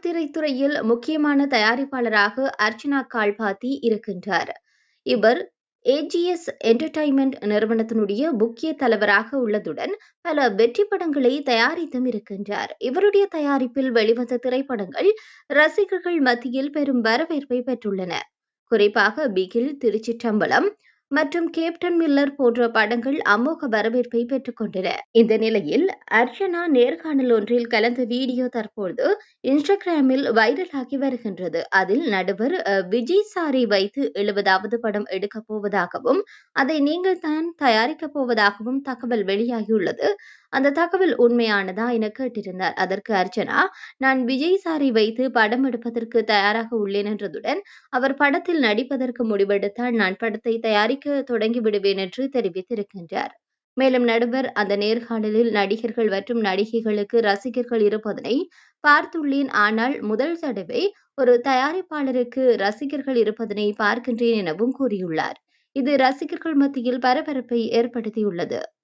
திரைத்துறையில் முக்கியமான தயாரிப்பாளராக அர்ச்சனா கால்பாத்தி இருக்கின்றார். இவர் ஏஜிஎஸ் என்டர்டைன்மெண்ட் நிறுவனத்தினுடைய முக்கிய தலைவராக உள்ளதுடன் பல வெற்றி படங்களை தயாரித்தும் இருக்கின்றார். இவருடைய தயாரிப்பில் வெளிவந்த திரைப்படங்கள் ரசிகர்கள் மத்தியில் பெரும் வரவேற்பை பெற்றுள்ளன. குறிப்பாக பிகில், திருச்சிற்றம்பலம் மற்றும் கேப்டன் மில்லர் போன்ற படங்கள் அமோக வரவேற்பை பெற்றுக் கொண்டன. இந்த நிலையில் அர்ச்சனா நேர்காணல் ஒன்றில் கலந்த வீடியோ தற்போது இன்ஸ்டாகிராமில் வைரலாகி வருகின்றது. அதில் நடுவர் விஜய் சாரை வைத்து 70வது படம் எடுக்கப் போவதாகவும் அதை நீங்கள் தான் தயாரிக்கப் போவதாகவும் தகவல் வெளியாகியுள்ளது. அந்த தகவல் உண்மையானதா என கேட்டிருந்தார். அதற்கு அர்ச்சனா, நான் விஜய் சாரை வைத்து படம் எடுப்பதற்கு தயாராக உள்ளேன் என்றதுடன் அவர் படத்தில் நடிப்பதற்கு முடிவெடுத்தால் நான் படத்தை தயாரிக்க தொடங்கிவிடுவேன் என்று தெரிவித்திருக்கின்றார். மேலும் நடுவர் அந்த நேர்காணலில் நடிகர்கள் மற்றும் நடிகைகளுக்கு ரசிகர்கள் இருப்பதனை பார்த்துள்ளேன். ஆனால் முதல் தடவை ஒரு தயாரிப்பாளருக்கு ரசிகர்கள் இருப்பதனை பார்க்கின்றேன் எனவும் கூறியுள்ளார். இது ரசிகர்கள் மத்தியில் பரபரப்பை ஏற்படுத்தியுள்ளது.